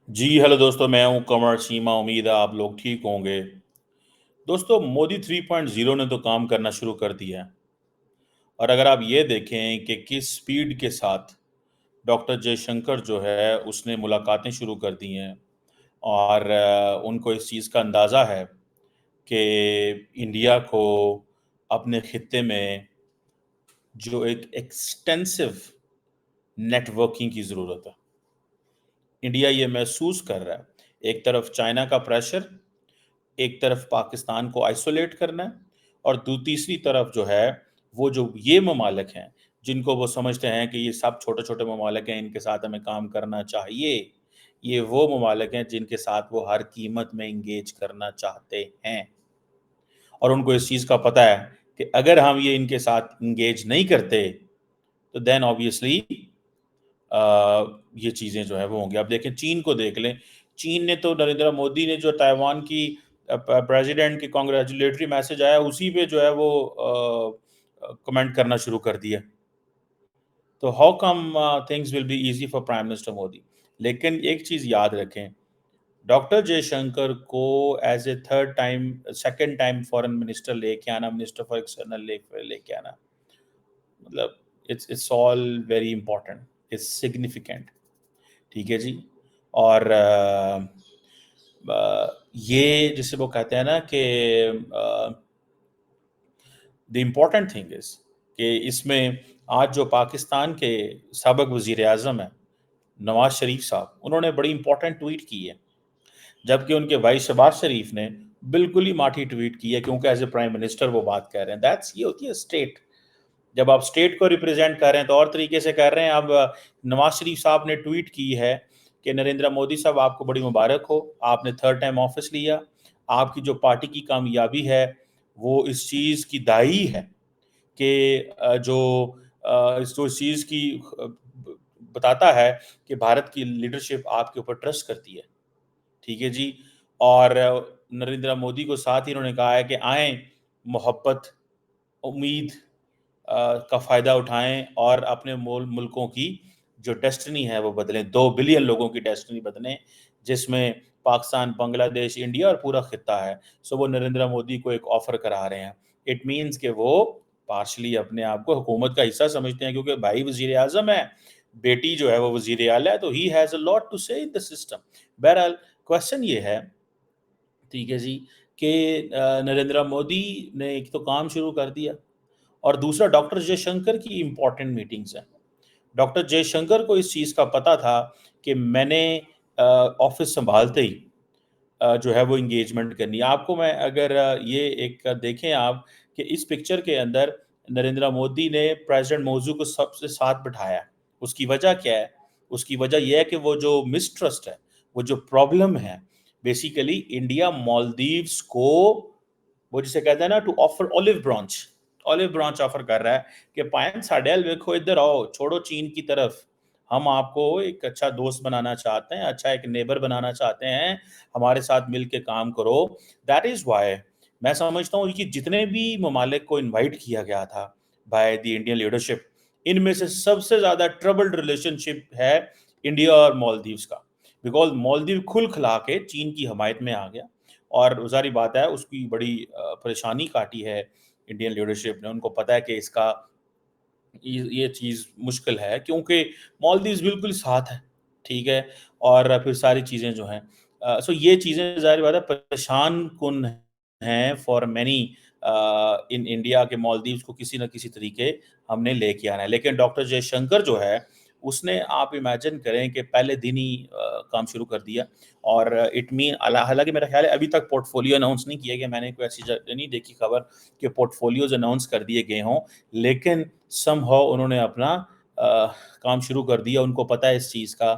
जी hello दोस्तों, मैं हूं कमर चीमा। उम्मीद है आप लोग ठीक होंगे। दोस्तों, मोदी 3.0 ने तो काम करना शुरू कर दिया है। और अगर आप ये देखें कि किस स्पीड के साथ डॉक्टर जयशंकर जो है उसने मुलाकातें शुरू कर दी हैं और उनको इस चीज़ का अंदाज़ा है कि इंडिया को अपने खित्ते में जो एक एक्सटेंसिव नेटवर्किंग की ज़रूरत है। इंडिया ये महसूस कर रहा है, एक तरफ चाइना का प्रेशर, एक तरफ पाकिस्तान को आइसोलेट करना है, और तीसरी तरफ जो है वो जो ये ममालिक हैं जिनको वो समझते हैं कि ये सब छोटे छोटे ममालिक हैं, इनके साथ हमें काम करना चाहिए, ये वो ममालिक हैं जिनके साथ वो हर कीमत में इंगेज करना चाहते हैं। और उनको इस चीज़ का पता है कि अगर हम ये इनके साथ इंगेज नहीं करते तो देन ऑब्वियसली ये चीज़ें जो है वो होंगी। अब देखें, चीन को देख लें। चीन ने तो नरेंद्र मोदी ने जो ताइवान की प्रेसिडेंट की कॉन्ग्रेचुलेटरी मैसेज आया उसी पे जो है वो कमेंट करना शुरू कर दिया। तो how come things will be easy for prime minister Modi. लेकिन एक चीज़ याद रखें, डॉक्टर जयशंकर को as a third time second time foreign minister लेके आना, मिनिस्टर फॉर एक्सटर्नल लेके आना, मतलब it's all very important, it's significant. ठीक है जी। और ये जिसे वो कहते हैं ना कि द इम्पॉर्टेंट थिंग इज कि इसमें आज जो पाकिस्तान के साबिक वजीर आज़म हैं नवाज शरीफ साहब, उन्होंने बड़ी इंपॉर्टेंट ट्वीट की है, जबकि उनके भाई शहबाज शरीफ ने बिल्कुल ही माठी ट्वीट की है, क्योंकि एज ए प्राइम मिनिस्टर वो बात कर रहे हैं। दैट्स ये होती है स्टेट। जब आप स्टेट को रिप्रेजेंट कर रहे हैं तो और तरीके से कर रहे हैं। अब नवाज शरीफ साहब ने ट्वीट की है कि नरेंद्र मोदी साहब, आपको बड़ी मुबारक हो, आपने थर्ड टाइम ऑफिस लिया। आपकी जो पार्टी की कामयाबी है वो इस चीज़ की दाई है कि इस चीज़ की बताता है कि भारत की लीडरशिप आपके ऊपर ट्रस्ट करती है। ठीक है जी। और नरेंद्र मोदी को साथ ही उन्होंने कहा है कि आए, मोहब्बत, उम्मीद का फ़ायदा उठाएं और अपने मुल्कों की जो डेस्टिनी है वो बदलें। 2 बिलियन लोगों की डेस्टिनी बदलें, जिसमें पाकिस्तान, बांग्लादेश, इंडिया और पूरा खित्ता है। सो वो नरेंद्र मोदी को एक ऑफ़र करा रहे हैं। इट मीन्स कि वो पार्शली अपने आप को हुकूमत का हिस्सा समझते हैं, क्योंकि भाई वजीर आज़म है, बेटी जो है वो वजीर आला है, तो he has a lot to say in the system. बहरहाल, क्वेश्चन ये है, ठीक है जी, कि नरेंद्र मोदी ने एक तो काम शुरू कर दिया, और दूसरा डॉक्टर जयशंकर की इम्पॉर्टेंट मीटिंग्स हैं। डॉक्टर जयशंकर को इस चीज़ का पता था कि मैंने ऑफिस संभालते ही जो है वो इंगेजमेंट करनी है। आपको मैं अगर ये एक देखें आप कि इस पिक्चर के अंदर नरेंद्र मोदी ने प्रेसिडेंट मौजू को सबसे साथ बिठाया है। उसकी वजह क्या है? उसकी वजह यह है कि वो जो मिसट्रस्ट है, वो जो प्रॉब्लम है, बेसिकली इंडिया मालदीव्स को, वो जिसे कहते हैं ना, to offer olive branch offer कर रहा है कि पायन साडे अल वेखो, इधर आओ, छोड़ो चीन की तरफ। हम आपको एक अच्छा दोस्त बनाना चाहते हैं, अच्छा एक नेबर बनाना चाहते हैं, हमारे साथ मिल के काम करो। दैट इज़ वाई मैं समझता हूँ कि जितने भी ममालिक को इनवाइट किया गया था बाय द इंडियन लीडरशिप, इनमें से सबसे ज़्यादा ट्रबल्ड रिलेशनशिप है इंडिया और मालदीव्स का। बिकॉज मालदीव खुल खिला के चीन की हमायत में आ गया, और ज़ाहिर बात है उसकी बड़ी परेशानी काटी है इंडियन लीडरशिप ने। उनको पता है कि इसका ये चीज़ मुश्किल है, क्योंकि मालदीव्स बिल्कुल साथ है, ठीक है? और फिर सारी चीज़ें जो हैं, सो ये चीज़ें ज़ाहिर बात है परेशान कुन हैं फॉर मैनी इन इंडिया के मालदीव्स को किसी न किसी तरीके हमने लेके आना है। लेकिन डॉक्टर जयशंकर जो है, उसने, आप इमेजिन करें कि पहले दिन ही काम शुरू कर दिया। और इट मीन हालाँकि मेरा ख़्याल है अभी तक पोर्टफोलियो अनाउंस नहीं किया गया। मैंने कोई ऐसी नहीं देखी खबर कि पोर्टफोलियोज़ अनाउंस कर दिए गए हों। लेकिन समहाउ उन्होंने अपना काम शुरू कर दिया। उनको पता है इस चीज़ का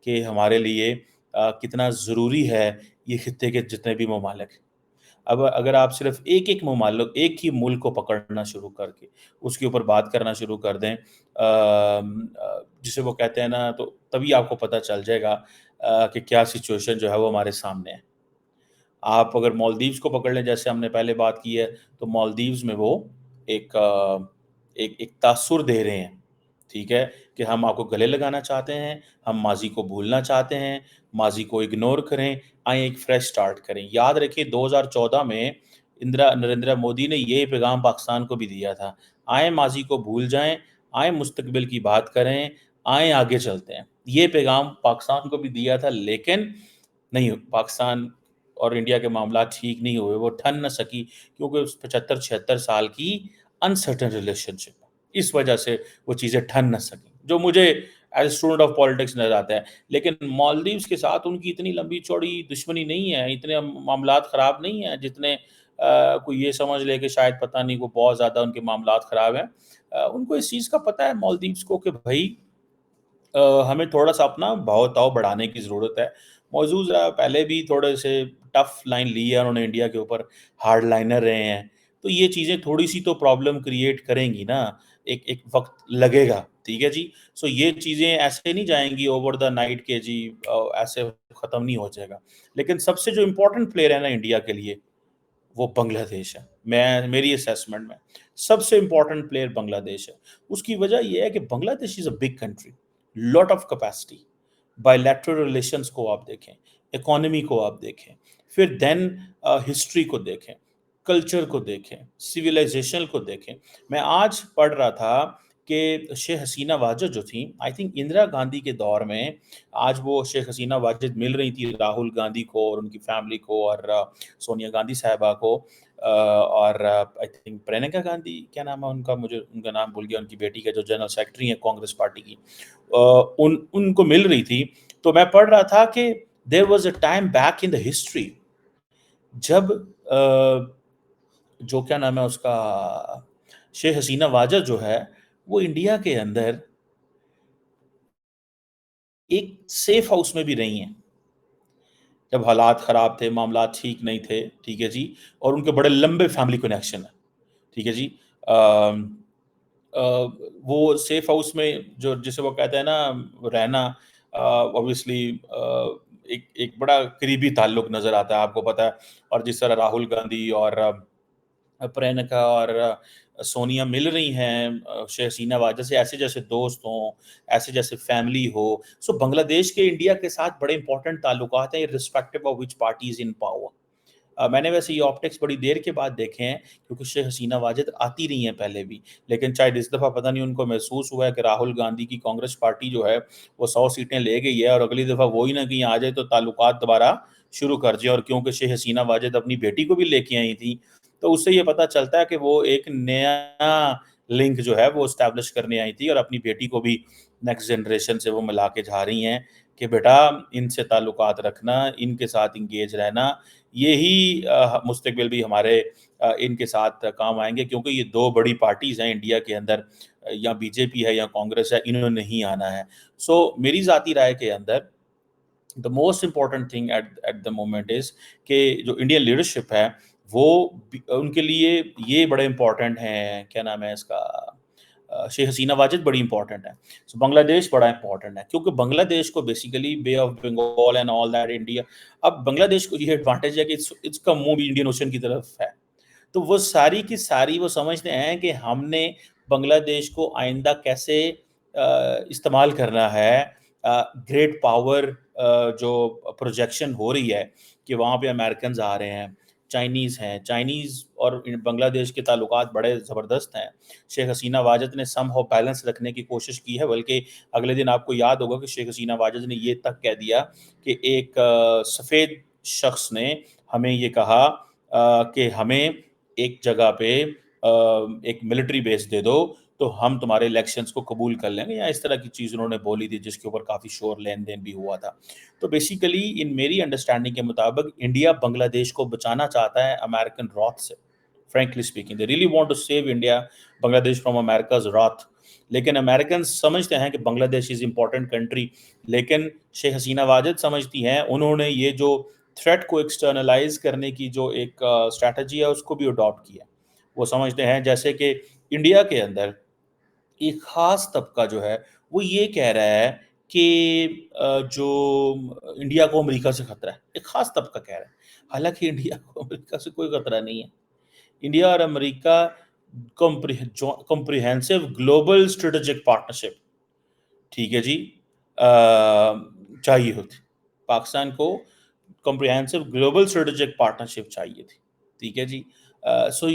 कि हमारे लिए कितना ज़रूरी है ये खित्ते के जितने भी ममालिक। अब अगर आप सिर्फ़ एक-एक ममालिक, एक ही मुल्क को पकड़ना शुरू करके उसके ऊपर बात करना शुरू कर दें, जिसे वो कहते हैं ना, तो तभी आपको पता चल जाएगा कि क्या सिचुएशन जो है वो हमारे सामने है। आप अगर मालदीव्स को पकड़ लें, जैसे हमने पहले बात की है, तो मालदीव्स में वो एक एक तासुर दे रहे हैं, ठीक है? कि हम आपको गले लगाना चाहते हैं, हम माज़ी को भूलना चाहते हैं, माज़ी को इग्नोर करें, आइए एक फ्रेश स्टार्ट करें। याद रखिए 2014 में नरेंद्र मोदी ने ये पैगाम पाकिस्तान को भी दिया था, आएँ माज़ी को भूल जाएँ, आएँ मुस्तकबिल की बात करें, आएँ आगे चलते हैं। ये पैगाम पाकिस्तान को भी दिया था, लेकिन नहीं, पाकिस्तान और इंडिया के मामला ठीक नहीं हुए, वो ठन ना सकी क्योंकि उस 75-76 साल की अनसर्टेन रिलेशनशिप, इस वजह से वो चीज़ें ठन ना सकी, जो मुझे एज़ स्टूडेंट ऑफ पॉलिटिक्स नज़र आता है। लेकिन मालदीव्स के साथ उनकी इतनी लंबी-चौड़ी दुश्मनी नहीं है, इतने मामलात ख़राब नहीं हैं जितने कोई ये समझ ले कि शायद पता नहीं वो बहुत ज़्यादा उनके मामलात ख़राब हैं। उनको इस चीज़ का पता है मालदीव्स को कि भई हमें थोड़ा-सा अपना भाव-ताव बढ़ाने की ज़रूरत है। मौजूद रहा पहले भी थोड़े से टफ लाइन ली है उन्होंने इंडिया के ऊपर, हार्ड लाइनर रहे हैं। तो ये चीज़ें थोड़ी-सी तो प्रॉब्लम क्रिएट करेंगी ना, एक एक वक़्त लगेगा, ठीक है जी? सो ये चीज़ें ऐसे नहीं जाएँगी ओवर द नाइट कि जी ऐसे ख़त्म नहीं हो जाएगा। लेकिन सबसे जो इम्पोर्टेंट प्लेयर है ना इंडिया के लिए, वो बांग्लादेश है। मेरी असेसमेंट में सबसे इम्पोर्टेंट प्लेयर बांग्लादेश है। उसकी वजह ये है कि Bangladesh is a big country, lot of capacity, bilateral relations को आप देखें, इकोनॉमी को आप देखें, फिर देन हिस्ट्री को देखें, कल्चर को देखें, सिविलाइजेशन को देखें। मैं आज पढ़ रहा था कि शेख हसीना वाजद जो थी, आई थिंक इंदिरा गांधी के दौर में, आज वो शेख हसीना वाजद मिल रही थी राहुल गांधी को और उनकी फैमिली को और सोनिया गांधी साहिबा को, और आई थिंक प्रियंका गांधी, क्या नाम है उनका, मुझे उनका नाम भूल गया, उनकी बेटी का जो जनरल सेक्रेटरी है कांग्रेस पार्टी की, उनको मिल रही थी। तो मैं पढ़ रहा था कि there was a time back in the history जब जो क्या नाम है उसका, शेख हसीना वाजद जो है, वो इंडिया के अंदर एक सेफ हाउस में भी रही हैं। जब हालात ख़राब थे, मामलात ठीक नहीं थे, ठीक है जी? और उनके बड़े लंबे फैमिली कनेक्शन हैं, ठीक है जी? अम अ, वो सेफ हाउस में जो जिसे वो कहते हैं ना रहना, ऑब्वियसली एक एक बड़ा करीबी ताल्लुक नज़र आता है, आपको पता है। और जिस तरह राहुल गांधी और प्रियंका और सोनिया मिल रही हैं शेख हसीना वाजद से, ऐसे जैसे दोस्त हों, ऐसे जैसे फैमिली हो। सो बांग्लादेश के इंडिया के साथ बड़े इंपॉर्टेंट ताल्लुकात हैं, irrespective of which party is in power. मैंने वैसे ये ऑप्टिक्स बड़ी देर के बाद देखे हैं क्योंकि शेख हसीना वाजिद आती रही हैं पहले भी। लेकिन शायद इस दफ़ा पता नहीं उनको महसूस हुआ है कि राहुल गांधी की कांग्रेस पार्टी जो है वो 100 सीटें ले गई है और अगली दफ़ा वो ही ना कहीं आ जाए तो ताल्लुकात दोबारा शुरू कर जाए। और क्योंकि शेख हसीना वाजिद अपनी बेटी को भी लेके आई थी, तो उससे ये पता चलता है कि वो एक नया लिंक जो है वो एस्टेब्लिश करने आई थी और अपनी बेटी को भी नेक्स्ट जनरेशन से वो मिला के जा रही हैं कि बेटा इनसे ताल्लुकात रखना, इनके साथ एंगेज रहना, यही मुस्तकबिल भी हमारे इनके साथ काम आएँगे क्योंकि ये 2 बड़ी पार्टीज़ हैं इंडिया के अंदर, या बीजेपी है या कांग्रेस है, इन्होंने नहीं आना है। सो मेरी ज़ाती राय के अंदर the most important thing at at the moment is कि जो इंडियन लीडरशिप है, वो उनके लिए ये बड़े इम्पोर्टेंट हैं, क्या नाम है इसका, शेख हसीना वाजिद बड़ी इम्पोर्टेंट है। सो बांग्लादेश बड़ा इम्पोर्टेंट है क्योंकि बांग्लादेश को basically bay of Bengal and all that India, अब बांग्लादेश को ये एडवांटेज है कि इसका मुँह भी इंडियन ओशन की तरफ है। तो वो सारी की सारी वो समझते हैं कि हमने बांग्लादेश को आइंदा कैसे इस्तेमाल करना है। ग्रेट पावर जो प्रोजेक्शन हो रही है कि वहाँ पे अमेरिकन्स आ रहे हैं, चाइनीज़ हैं, चाइनीज़ और बांग्लादेश के ताल्लुकात बड़े ज़बरदस्त हैं। शेख हसीना वाजिद ने समहाउ बैलेंस रखने की कोशिश की है, बल्कि अगले दिन आपको याद होगा कि शेख हसीना वाजिद ने ये तक कह दिया कि एक सफ़ेद शख्स ने हमें ये कहा कि हमें एक जगह पे एक मिलिट्री बेस दे दो, तो हम तुम्हारे इलेक्शंस को कबूल कर लेंगे, या इस तरह की चीज़ उन्होंने बोली थी जिसके ऊपर काफ़ी शोर लेन-देन भी हुआ था। तो बेसिकली इन मेरी अंडरस्टैंडिंग के मुताबिक इंडिया बांग्लादेश को बचाना चाहता है अमेरिकन रॉथ से। Frankly speaking, they really want to save India Bangladesh from America's wrath. लेकिन अमेरिकन्स समझते हैं कि बांग्लादेश इज़ इम्पोर्टेंट कंट्री, लेकिन शेख हसीना वाजिद समझती हैं, उन्होंने ये जो थ्रेट को एक्सटर्नलाइज़ करने की जो एक स्ट्रैटेजी है उसको भी अडॉप्ट किया है। वो समझते हैं जैसे कि इंडिया के अंदर एक ख़ास तबका जो है, वो ये कह रहा है कि जो इंडिया को अमेरिका से खतरा है, एक ख़ास तबका कह रहा है। हालाँकि इंडिया को अमेरिका से कोई खतरा नहीं है। इंडिया और America comprehensive global strategic partnership, ठीक है जी, चाहिए होती। पाकिस्तान को कॉम्प्रिहेंसिव ग्लोबल स्ट्रेटेजिक पार्टनरशिप चाहिए थी, ठीक है जी। सो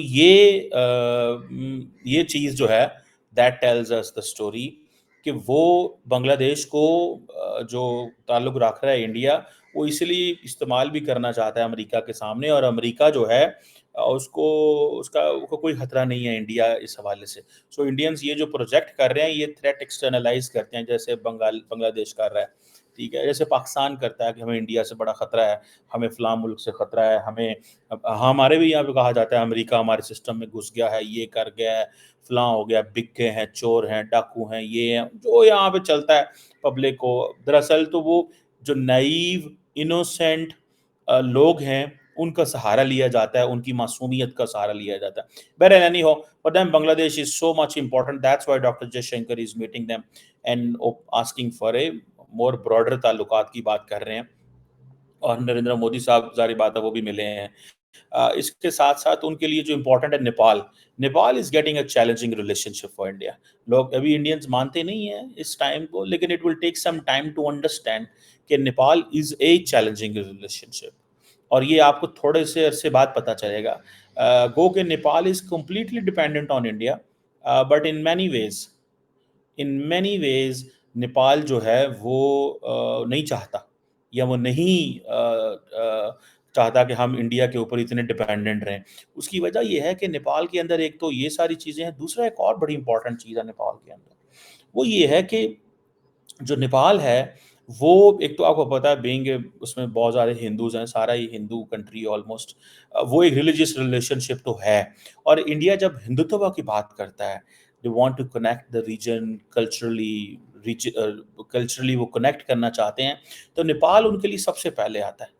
ये चीज़ जो है that tells us the story कि वो बांग्लादेश को जो ताल्लुक़ रख रहा है इंडिया, वो इसलिए इस्तेमाल भी करना चाहता है अमेरिका के सामने, और अमेरिका जो है उसको उसको कोई खतरा नहीं है इंडिया इस हवाले से। सो इंडियंस ये जो प्रोजेक्ट कर रहे हैं, ये थ्रेट एक्सटर्नलाइज करते हैं, जैसे बांग्लादेश कर रहा है, ठीक है। जैसे पाकिस्तान करता है कि हमें इंडिया से बड़ा खतरा है, हमें फलां मुल्क से खतरा है, हमें हमारे भी यहाँ पे कहा जाता है अमेरिका हमारे सिस्टम में घुस गया है, ये कर गया है, फलां हो गया, बिक गए हैं, चोर हैं, डाकू हैं, ये हैं, जो यहाँ पे चलता है पब्लिक को। दरअसल तो वो जो नाइव इनोसेंट लोग हैं, उनका सहारा लिया जाता है, उनकी मासूमियत का सहारा लिया जाता है। बहरहाल एनी हो, for them Bangladesh is so much important. That's why Dr. Jaishankar is meeting them and asking for a more broader ताल्लुकात की बात कर रहे हैं। और नरेंद्र मोदी साहब ज़ाहिर बात है वो भी मिले हैं। इसके साथ-साथ उनके लिए जो इम्पोर्टेंट है Nepal, Nepal is getting a challenging relationship for India. लोग अभी इंडियंस मानते नहीं हैं इस टाइम को, लेकिन it will take some time to understand कि Nepal is a challenging relationship, और ये आपको थोड़े से अरसे बाद पता चलेगा। गो के Nepal is completely dependent on India, but in many ways Nepal जो है वो नहीं चाहता, या वो नहीं चाहता कि हम इंडिया के ऊपर इतने डिपेंडेंट रहें। उसकी वजह ये है कि नेपाल के अंदर एक तो ये सारी चीज़ें हैं, दूसरा एक और बड़ी इम्पोर्टेंट चीज़ है नेपाल के अंदर, वो ये है कि जो नेपाल है, वो एक तो आपको पता है बीइंग उसमें बहुत ज़्यादा हिंदूज़ हैं, सारा ही हिंदू कंट्री ऑलमोस्ट। वो एक रिलीजियस रिलेशनशिप तो है, और इंडिया जब हिंदुत्व की बात करता है, they want to connect the region culturally वो कनेक्ट करना चाहते हैं, तो नेपाल उनके लिए सबसे पहले आता है।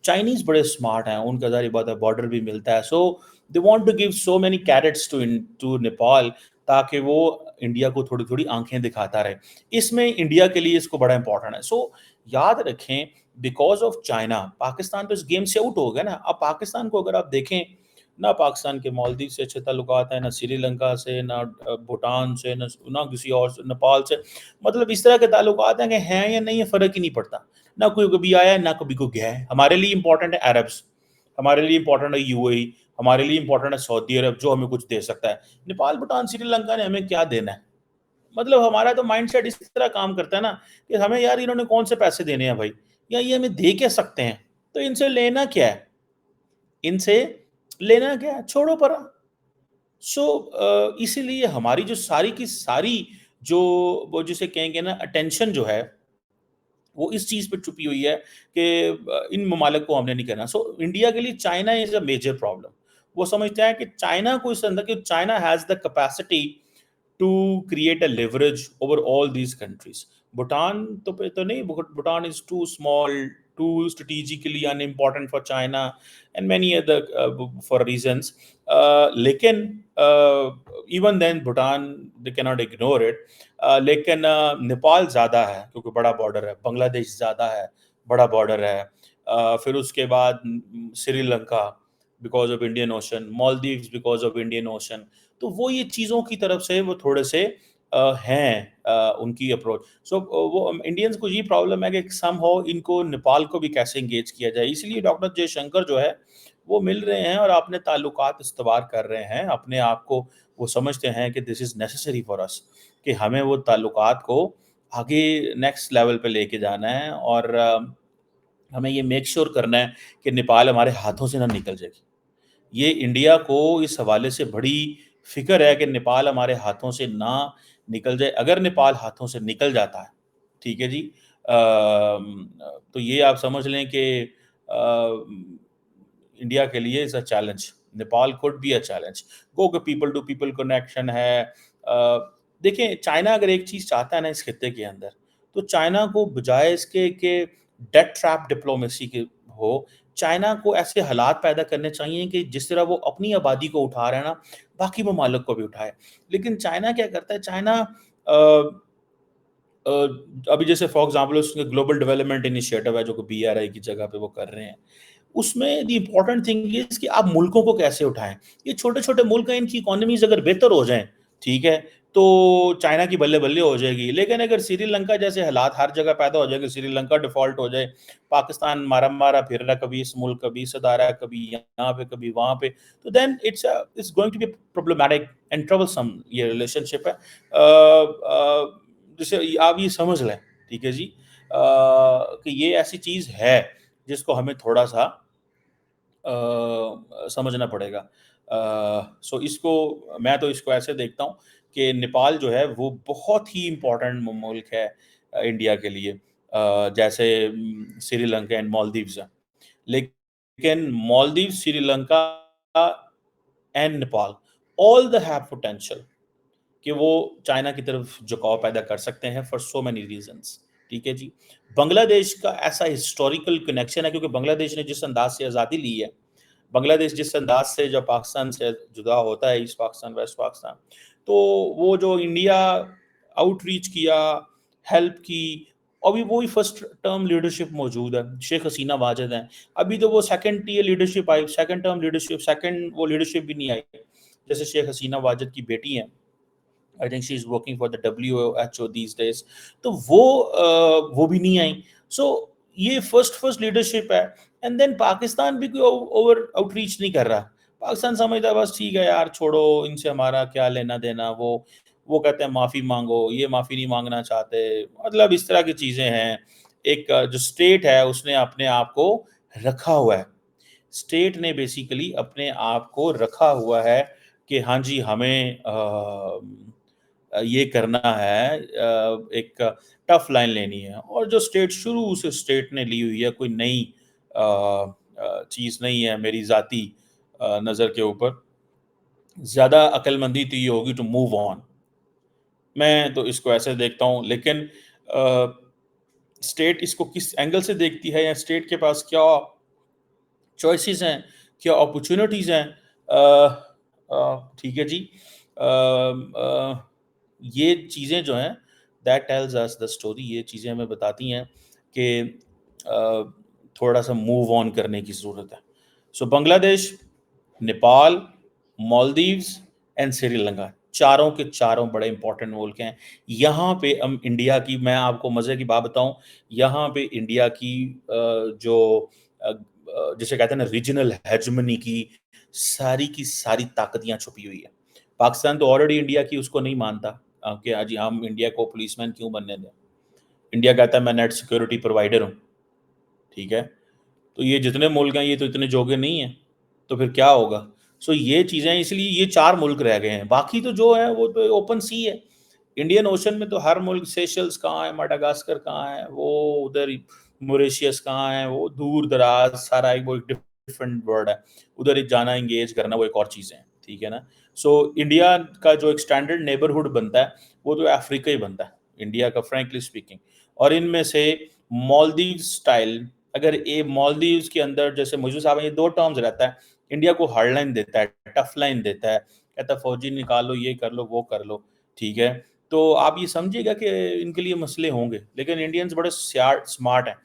चाइनीज़ बड़े स्मार्ट हैं, उनका ज़ाहिर बात है बॉर्डर भी मिलता है, so they want to give so many carrots to Nepal, ताकि वो इंडिया को थोड़ी-थोड़ी आँखें दिखाता रहे। इसमें इंडिया के लिए इसको बड़ा इम्पोर्टेंट है। सो याद रखें, बिकॉज़ ऑफ चाइना, पाकिस्तान तो इस गेम से आउट हो गया ना। अब पाकिस्तान को अगर आप देखें, ना पाकिस्तान के मालदीव से अच्छे ताल्लुकात हैं, ना श्रीलंका से, ना भूटान से, ना किसी और से, नेपाल से। मतलब इस तरह के ताल्लुकात हैं कि हैं या नहीं है, फ़र्क ही नहीं पड़ता। ना कोई कभी आया है, ना कभी कोई गया है। हमारे लिए इम्पोर्टेंट है अरब्स, हमारे लिए इम्पोर्टेंट है यूएई, हमारे लिए इम्पोर्टेंट है सऊदी अरब, जो हमें कुछ दे सकता है। नेपाल, भूटान, श्रीलंका ने हमें क्या देना है? मतलब हमारा तो माइंडसेट इस तरह काम करता है ना, कि हमें यार इन्होंने कौन से पैसे देने हैं भाई, या ये हमें दे क्या सकते हैं, तो इनसे लेना क्या है, इनसे लेना क्या है, छोड़ो परा। सो इसीलिए हमारी जो सारी की सारी जो वो जिसे कहेंगे ना अटेंशन जो है, वो इस चीज़ पे छुपी हुई है कि इन ममालिक को हमने नहीं करना। सो इंडिया के लिए China is a major problem. वो समझते हैं कि चाइना को इस अंदर, कि China has the capacity to create a leverage over all these countries. Bhutan तो नहीं, Bhutan is too small, too strategically unimportant for China and many other for reasons. लेकिन even then Bhutan they cannot ignore it. लेकिन नेपाल ज़्यादा है क्योंकि बड़ा border है, बांग्लादेश ज़्यादा है, बड़ा बॉर्डर है। फिर उसके बाद Sri Lanka because of Indian ocean, Maldives because of Indian ocean. तो वो ये चीज़ों की तरफ से वो थोड़े से हैं उनकी अप्रोच। सो वो इंडियंस को ये प्रॉब्लम है कि समहाउ इनको नेपाल को भी कैसे एंगेज किया जाए। इसलिए डॉक्टर जयशंकर जो है वो मिल रहे हैं और अपने ताल्लुकात इस्तवार कर रहे हैं। अपने आप को वो समझते हैं कि this is necessary for us, कि हमें वो ताल्लुकात को आगे नेक्स्ट लेवल पे लेके जाना है, और हमें ये मेक श्योर करना है कि नेपाल हमारे हाथों से ना निकल जाए। ये इंडिया को इस हवाले से बड़ी फ़िक्र है कि नेपाल हमारे हाथों से ना निकल जाए। अगर नेपाल हाथों से निकल जाता है, ठीक है जी, तो ये आप समझ लें कि इंडिया के लिए is a challenge. Nepal could be a challenge. Go के पीपल टू पीपल कनेक्शन है। देखें, चाइना अगर एक चीज़ चाहता है ना इस खित्ते के अंदर, तो चाइना को बजाय इसके कि डेट ट्रैप डिप्लोमेसी के हो, चाइना को ऐसे हालात पैदा करने चाहिए कि जिस तरह वो अपनी आबादी को उठा रहा है ना, बाकी ममालिक को भी उठाए। लेकिन चाइना क्या करता है, चाइना अ अ, अभी जैसे फॉर एग्ज़ाम्पल उसके ग्लोबल डेवलपमेंट इनिशिएटिव है जो कि बीआरआई की जगह पे वो कर रहे हैं। उसमें द इम्पोर्टेंट थिंग इज़ कि आप मुल्कों को कैसे उठाएँ। ये छोटे-छोटे मुल्क हैं, इनकी इकोनॉमीज़ अगर बेहतर हो जाएँ, ठीक है, तो चाइना की बल्ले-बल्ले हो जाएगी। लेकिन अगर श्रीलंका जैसे हालात हर जगह पैदा हो जाएंगे, श्रीलंका डिफ़ॉल्ट हो जाए, पाकिस्तान मारा-मारा फिर रहा है, कभी इस मुल्क, कभी सदा रहा है, कभी यहाँ पे, कभी वहाँ पे, तो then it's going to be problematic and troublesome ये रिलेशनशिप है। जैसे आप ये समझ लें, ठीक है जी, कि ये ऐसी चीज़ है जिसको हमें थोड़ा-सा समझना पड़ेगा। सो इसको मैं तो इसको ऐसे देखता हूँ कि नेपाल जो है वो बहुत ही इम्पोर्टेंट मुल्क है इंडिया के लिए, जैसे श्रीलंका एंड मालदीव्स हैं। लेकिन Maldives, Sri Lanka and Nepal all the have potential कि वो चाइना की तरफ झुकाव पैदा कर सकते हैं फॉर सो मेनी रीजंस। ठीक है जी। बांग्लादेश का ऐसा हिस्टोरिकल कनेक्शन है क्योंकि बांग्लादेश ने जिस अंदाज से आज़ादी ली है, बांग्लादेश जिस अंदाज से जब पाकिस्तान से जुदा होता है, ईस्ट पाकिस्तान, वेस्ट पाकिस्तान, तो वो जो इंडिया आउटरीच किया, हेल्प की, अभी वही फर्स्ट टर्म लीडरशिप मौजूद है, शेख हसीना वाजिद हैं। अभी तो वो सेकंड टीयर लीडरशिप आई, सेकंड टर्म लीडरशिप, सेकंड वो लीडरशिप भी नहीं आई। जैसे शेख हसीना वाजिद की बेटी हैं, I think she is working for the WHO these days, तो वो भी नहीं आई। सो ये फर्स्ट फर्स्ट लीडरशिप है। एंड देन पाकिस्तान भी कोई ओवर आउटरीच नहीं कर रहा। पाकिस्तान समझता है बस ठीक है यार, छोड़ो, इनसे हमारा क्या लेना देना। वो कहते हैं माफ़ी मांगो, ये माफ़ी नहीं मांगना चाहते, मतलब इस तरह की चीज़ें हैं। एक जो स्टेट है उसने अपने आप को रखा हुआ है, स्टेट ने बेसिकली अपने आप को रखा हुआ है कि हाँ जी, हमें ये करना है, एक टफ लाइन लेनी है। और जो स्टेट शुरू से स्टेट ने ली हुई है, कोई नई चीज़ नहीं है मेरी ज़ाती नज़र के ऊपर। ज़्यादा अक्लमंदी तो ये होगी टू मूव ऑन। मैं तो इसको ऐसे देखता हूँ। लेकिन स्टेट इसको किस एंगल से देखती है या स्टेट के पास क्या चॉइसेस हैं, क्या अपॉर्चुनिटीज़ हैं, ठीक है जी। ये चीज़ें जो हैं, that tells us the story. ये चीज़ें हमें बताती हैं कि थोड़ा-सा मूव ऑन करने की ज़रूरत है। सो बांग्लादेश, नेपाल, मालदीव्स एंड श्रीलंका, चारों के चारों बड़े इंपॉर्टेंट मुल्क हैं। यहाँ पे हम इंडिया की, मैं आपको मज़े की बात बताऊँ, यहाँ पे इंडिया जो जिसे कहते हैं ना रीजनल हेgemony की सारी ताकत यहाँ छुपी हुई है। पाकिस्तान तो ऑलरेडी इंडिया की उसको नहीं मानता, कि हाँ जी, हम इंडिया को पुलिसमैन क्यों बनने दें। इंडिया कहता है मैं नेट सिक्योरिटी प्रोवाइडर हूँ, ठीक है? तो ये जितने मुल्क हैं ये तो इतने जोगे नहीं हैं, तो फिर क्या होगा? सो ये चीज़ें, इसलिए ये 4 मुल्क रह गए हैं, बाकी तो जो है वो तो ओपन सी है। इंडियन ओशन में तो हर मुल्क, सेशल्स कहाँ है, माडागास्कर कहाँ है, वो उधर मॉरिशस कहाँ है, वो दूर-दराज़ सारा एक वो एक डिफरेंट वर्ल्ड है। उधर जाना, एंगेज करना, वो एक और चीज़ है, ठीक है ना? सो इंडिया का जो एक स्टैंडर्ड नेबरहुड बनता है, वो तो अफ्रीका ही बनता है, इंडिया का फ्रैंकली स्पीकिंग। और इनमें से मालदीव स्टाइल, अगर ये मालदीव्स के अंदर जैसे मुझे साहब ये 2 टर्म्स रहता है, इंडिया को हार्ड लाइन देता है, टफ लाइन देता है, कहता है फौजी निकालो, ये कर लो, वो कर लो, ठीक है? तो आप ये समझिएगा कि इनके लिए मसले होंगे, लेकिन इंडियंस बड़े स्मार्ट हैं।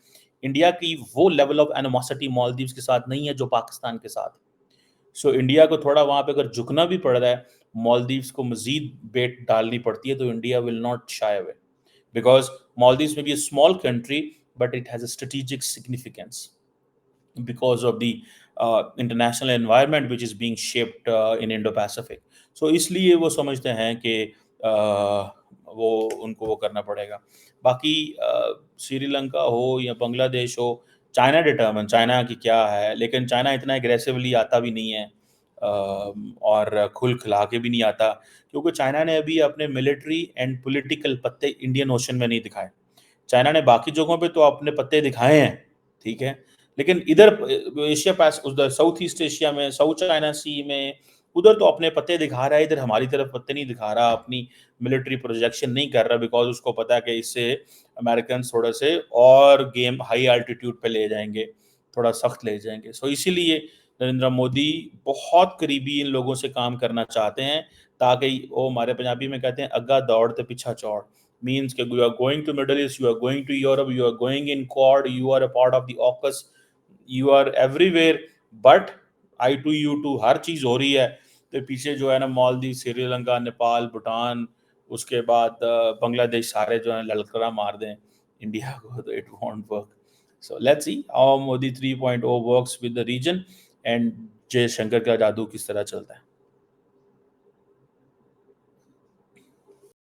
इंडिया की वो लेवल ऑफ एनिमोसिटी मालदीव्स के साथ नहीं है जो पाकिस्तान के साथ। सो इंडिया को थोड़ा वहाँ पे अगर झुकना भी पड़ रहा है, मालदीव्स को मज़ीद वेट डालनी पड़ती है, तो India will not shy away, because Maldives may be a small country, but it has a strategic significance because of the international environment which is being shaped in Indo-Pacific. So इसलिए वो समझते हैं कि वो उनको वो करना पड़ेगा। बाकी श्रीलंका हो या बांग्लादेश हो, चाइना डिटर्मिन, चाइना की क्या है, लेकिन चाइना इतना एग्रेसिवली आता भी नहीं है, और खुल खिला के भी नहीं आता, क्योंकि चाइना ने अभी अपने मिलिट्री एंड पॉलिटिकल पत्ते इंडियन ओशन में नहीं दिखाए। चाइना ने बाकी जगहों पे तो अपने पत्ते दिखाए हैं, ठीक है? लेकिन इधर एशिया पैस उधर साउथ ईस्ट एशिया में, साउथ चाइना सी में, उधर तो अपने पत्ते दिखा रहा है, इधर हमारी तरफ पत्ते नहीं दिखा रहा, अपनी मिलिट्री प्रोजेक्शन नहीं कर रहा, बिकॉज़ उसको पता है कि इससे अमेरिकन्स थोड़े से और गेम हाई एल्टीट्यूड पे ले जाएँगे, थोड़ा सख्त ले जाएँगे। सो इसीलिए नरेंद्र मोदी बहुत करीबी इन लोगों से काम करना चाहते हैं, ताकि वो हमारे पंजाबी में कहते हैं अग्गा दौड़ ते पीछा चौड़। Means that you are going to Middle East, you are going to Europe, you are going in Quad, you are a part of the AUKUS, you are everywhere, but I to you to हर चीज़ हो रही है। तो पीछे जो है ना मालदीव, श्रीलंका, नेपाल, भूटान, उसके बाद बांग्लादेश सारे जो है ललकरा मार दें इंडिया को, तो it won't work. So let's see how Modi 3.0 works with the region and Jaishankar का जादू किस तरह चलता है.